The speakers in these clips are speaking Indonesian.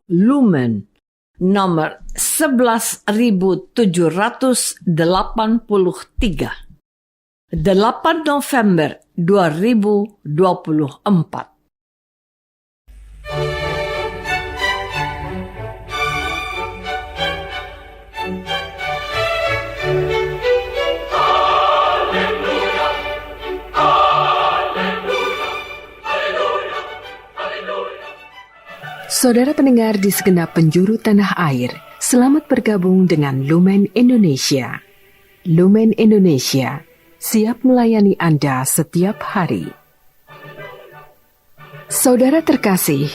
Lumen nomor 11.783, 8 November 2024. Saudara pendengar di segenap penjuru tanah air, selamat bergabung dengan Lumen Indonesia. Lumen Indonesia, siap melayani Anda setiap hari. Saudara terkasih,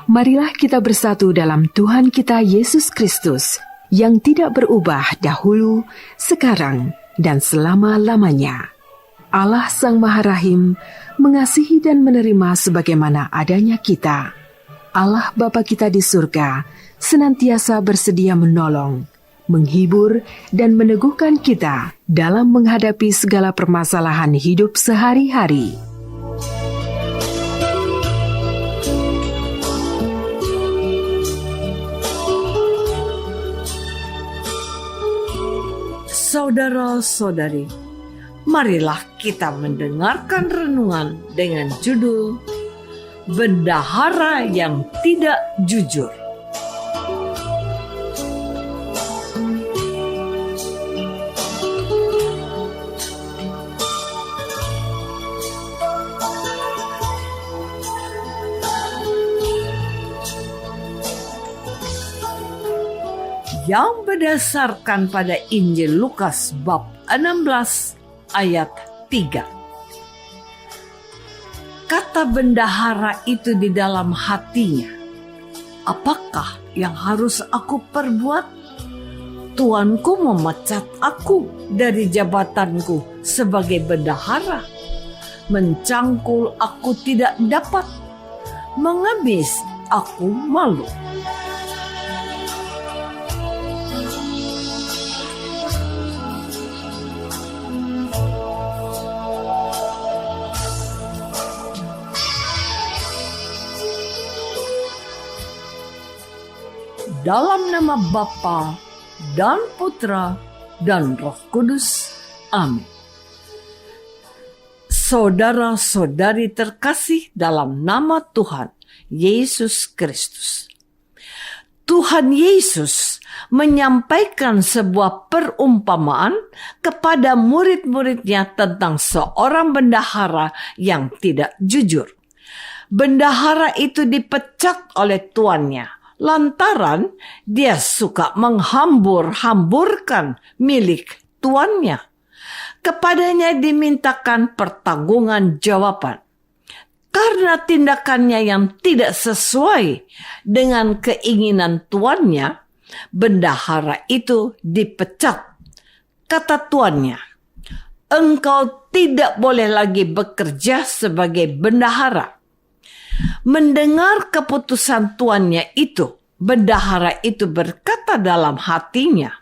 marilah kita bersatu dalam Tuhan kita Yesus Kristus, yang tidak berubah dahulu, sekarang, dan selama-lamanya. Allah Sang Maha Rahim mengasihi dan menerima sebagaimana adanya kita. Allah Bapa kita di surga senantiasa bersedia menolong, menghibur, dan meneguhkan kita dalam menghadapi segala permasalahan hidup sehari-hari. Saudara-saudari, marilah kita mendengarkan renungan dengan judul Bendahara yang Tidak Jujur. Yang berdasarkan pada Injil Lukas bab 16 ayat 3. Kata bendahara itu di dalam hatinya, apakah yang harus aku perbuat? Tuanku memecat aku dari jabatanku sebagai bendahara. Mencangkul aku tidak dapat, mengemis aku malu. Dalam nama Bapa dan Putra dan Roh Kudus. Amin. Saudara-saudari terkasih dalam nama Tuhan Yesus Kristus. Tuhan Yesus menyampaikan sebuah perumpamaan kepada murid-muridnya tentang seorang bendahara yang tidak jujur. Bendahara itu dipecat oleh tuannya lantaran dia suka menghambur-hamburkan milik tuannya. Kepadanya dimintakan pertanggungan jawaban. Karena tindakannya yang tidak sesuai dengan keinginan tuannya, bendahara itu dipecat. Kata tuannya, "Engkau tidak boleh lagi bekerja sebagai bendahara." Mendengar keputusan tuannya itu, bendahara itu berkata dalam hatinya,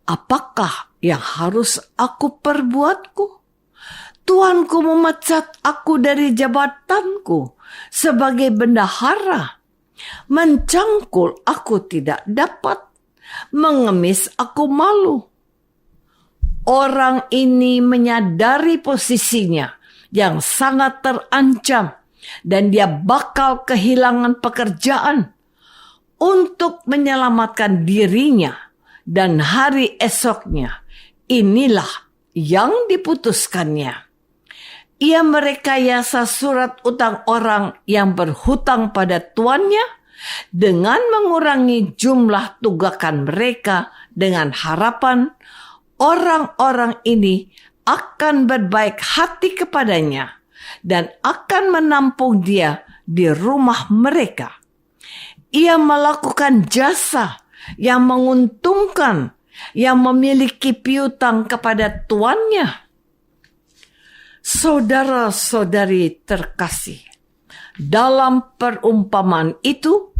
apakah yang harus aku perbuatku? Tuanku memecat aku dari jabatanku sebagai bendahara. Mencangkul aku tidak dapat, mengemis aku malu. Orang ini menyadari posisinya yang sangat terancam, dan dia bakal kehilangan pekerjaan. Untuk menyelamatkan dirinya dan hari esoknya, inilah yang diputuskannya. Ia merekayasa surat utang orang yang berhutang pada tuannya dengan mengurangi jumlah tunggakan mereka dengan harapan orang-orang ini akan berbaik hati kepadanya dan akan menampung dia di rumah mereka. Ia melakukan jasa yang menguntungkan, yang memiliki piutang kepada tuannya. Saudara-saudari terkasih, dalam perumpamaan itu,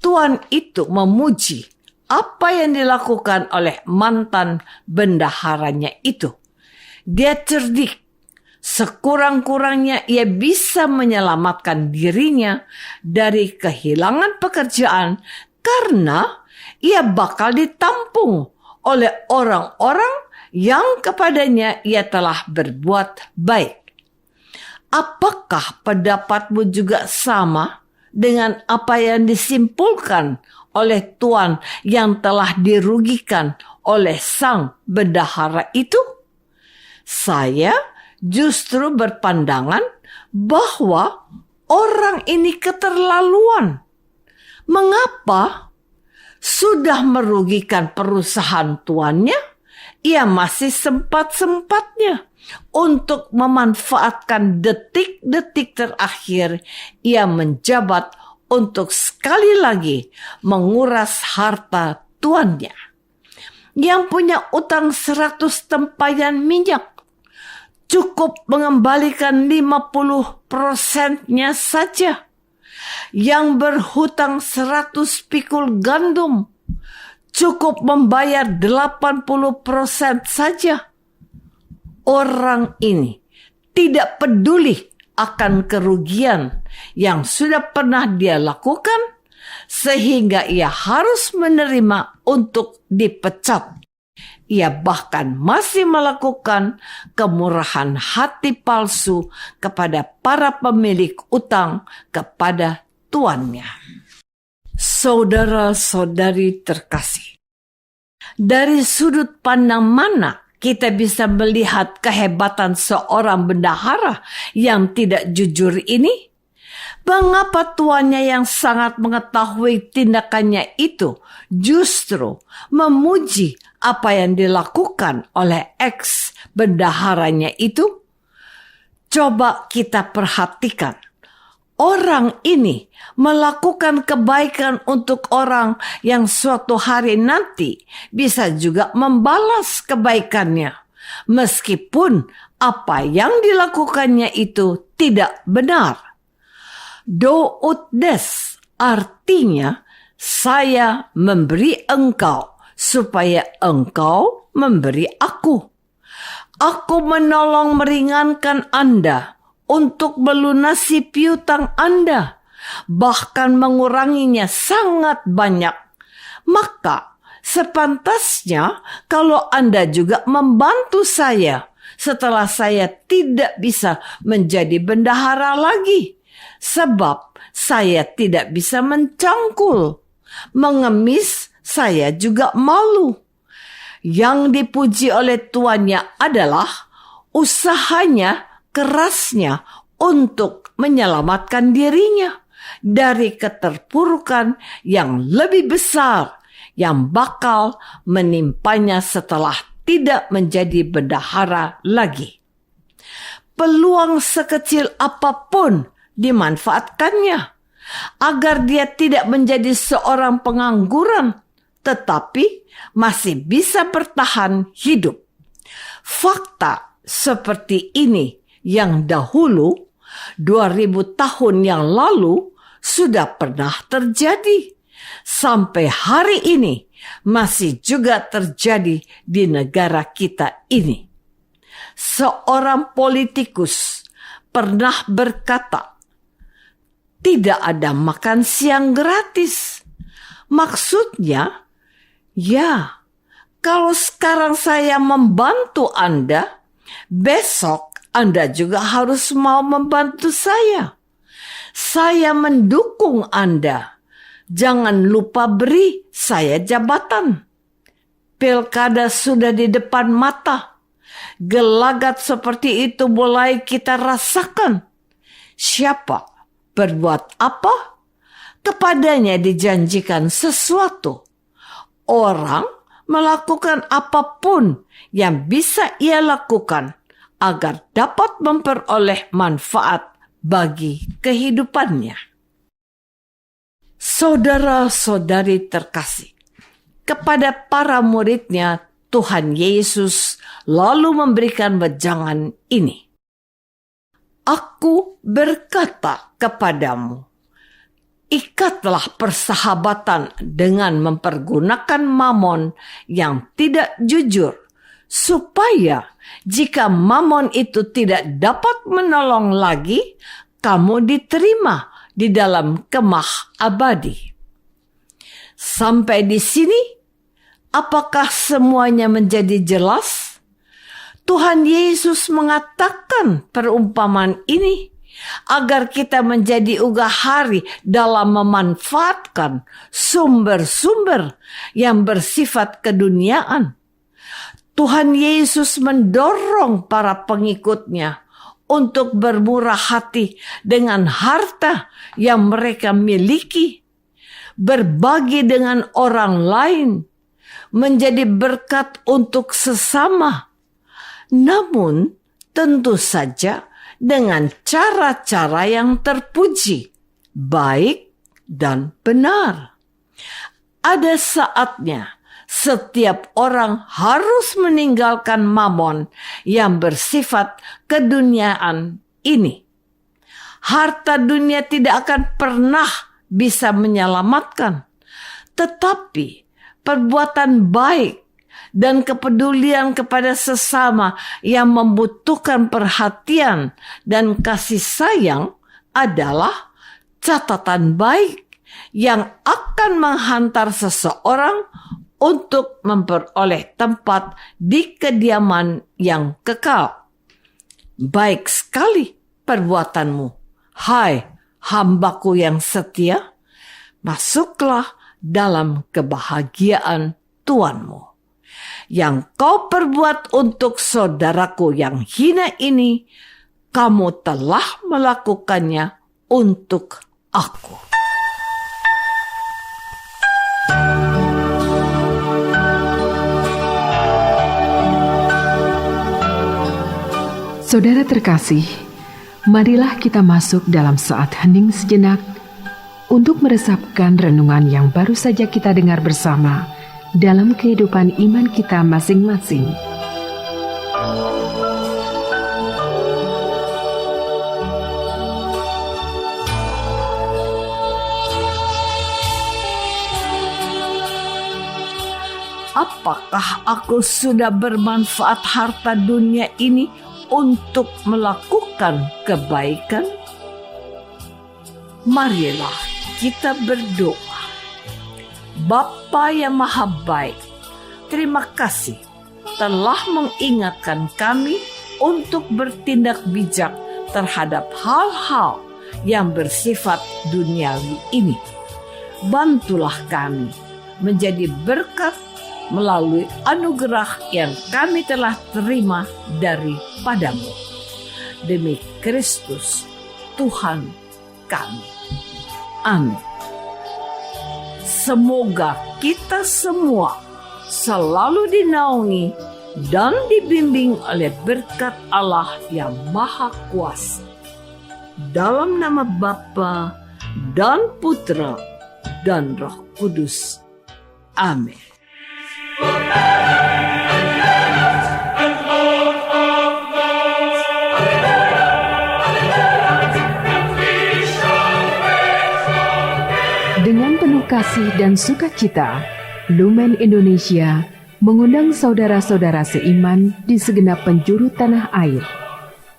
tuan itu memuji apa yang dilakukan oleh mantan bendaharanya itu. Dia cerdik. Sekurang-kurangnya ia bisa menyelamatkan dirinya dari kehilangan pekerjaan karena ia bakal ditampung oleh orang-orang yang kepadanya ia telah berbuat baik. Apakah pendapatmu juga sama dengan apa yang disimpulkan oleh tuan yang telah dirugikan oleh sang bendahara itu? Saya justru berpandangan bahwa orang ini keterlaluan. Mengapa? Sudah merugikan perusahaan tuannya, ia masih sempat-sempatnya untuk memanfaatkan detik-detik terakhir ia menjabat untuk sekali lagi menguras harta tuannya. Yang punya utang 100 tempayan minyak cukup mengembalikan 50%-nya saja. Yang berhutang 100 pikul gandum cukup membayar 80% saja. Orang ini tidak peduli akan kerugian yang sudah pernah dia lakukan, sehingga ia harus menerima untuk dipecat. Ia bahkan masih melakukan kemurahan hati palsu kepada para pemilik utang kepada tuannya. Saudara-saudari terkasih, dari sudut pandang mana kita bisa melihat kehebatan seorang bendahara yang tidak jujur ini? Mengapa tuannya yang sangat mengetahui tindakannya itu justru memuji apa yang dilakukan oleh ex bendaharanya itu? Coba kita perhatikan. Orang ini melakukan kebaikan untuk orang yang suatu hari nanti bisa juga membalas kebaikannya, meskipun apa yang dilakukannya itu tidak benar. Do ut des artinya saya memberi engkau supaya engkau memberi aku. Aku menolong meringankan Anda untuk melunasi piutang Anda, bahkan menguranginya sangat banyak. Maka sepantasnya kalau Anda juga membantu saya setelah saya tidak bisa menjadi bendahara lagi, sebab saya tidak bisa mencangkul. Mengemis saya juga malu. Yang dipuji oleh tuannya adalah usahanya, kerasnya untuk menyelamatkan dirinya dari keterpurukan yang lebih besar yang bakal menimpanya setelah tidak menjadi bendahara lagi. Peluang sekecil apapun dimanfaatkannya agar dia tidak menjadi seorang pengangguran, tetapi masih bisa bertahan hidup. Fakta seperti ini yang dahulu 2000 tahun yang lalu sudah pernah terjadi. Sampai hari ini masih juga terjadi di negara kita ini. Seorang politikus pernah berkata, tidak ada makan siang gratis. Maksudnya, ya, kalau sekarang saya membantu Anda, besok Anda juga harus mau membantu saya. Saya mendukung Anda. Jangan lupa beri saya jabatan. Pilkada sudah di depan mata. Gelagat seperti itu mulai kita rasakan. Siapa berbuat apa? Kepadanya dijanjikan sesuatu. Orang melakukan apapun yang bisa ia lakukan agar dapat memperoleh manfaat bagi kehidupannya. Saudara-saudari terkasih, kepada para muridnya Tuhan Yesus lalu memberikan wejangan ini. Aku berkata kepadamu, ikatlah persahabatan dengan mempergunakan mamon yang tidak jujur, supaya jika mamon itu tidak dapat menolong lagi, kamu diterima di dalam kemah abadi. Sampai di sini, apakah semuanya menjadi jelas? Tuhan Yesus mengatakan perumpamaan ini agar kita menjadi ugahari dalam memanfaatkan sumber-sumber yang bersifat keduniaan. Tuhan Yesus mendorong para pengikutnya untuk bermurah hati dengan harta yang mereka miliki, berbagi dengan orang lain, menjadi berkat untuk sesama. Namun, tentu saja dengan cara-cara yang terpuji, baik dan benar. Ada saatnya setiap orang harus meninggalkan mamon yang bersifat keduniaan ini. Harta dunia tidak akan pernah bisa menyelamatkan, tetapi perbuatan baik dan kepedulian kepada sesama yang membutuhkan perhatian dan kasih sayang adalah catatan baik yang akan menghantar seseorang untuk memperoleh tempat di kediaman yang kekal. Baik sekali perbuatanmu, hai hambaku yang setia, masuklah dalam kebahagiaan Tuanmu. Yang kau perbuat untuk saudaraku yang hina ini, kamu telah melakukannya untuk aku. Saudara terkasih, marilah kita masuk dalam saat hening sejenak untuk meresapkan renungan yang baru saja kita dengar bersama dalam kehidupan iman kita masing-masing. Apakah aku sudah bermanfaat harta dunia ini untuk melakukan kebaikan? Marilah kita berdoa. Bapa yang Maha Baik, terima kasih telah mengingatkan kami untuk bertindak bijak terhadap hal-hal yang bersifat duniawi ini. Bantulah kami menjadi berkat melalui anugerah yang kami telah terima daripadamu. Demi Kristus, Tuhan kami. Amin. Semoga kita semua selalu dinaungi dan dibimbing oleh berkat Allah yang Maha Kuasa. Dalam nama Bapa dan Putra dan Roh Kudus. Amin. Dengan penuh kasih dan sukacita, Lumen Indonesia mengundang saudara-saudara seiman di segenap penjuru tanah air.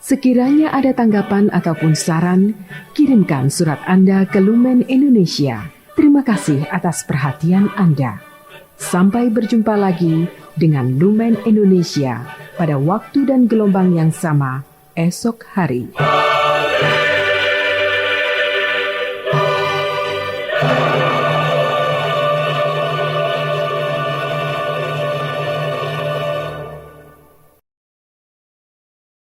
Sekiranya ada tanggapan ataupun saran, kirimkan surat Anda ke Lumen Indonesia. Terima kasih atas perhatian Anda. Sampai berjumpa lagi dengan Lumen Indonesia pada waktu dan gelombang yang sama esok hari.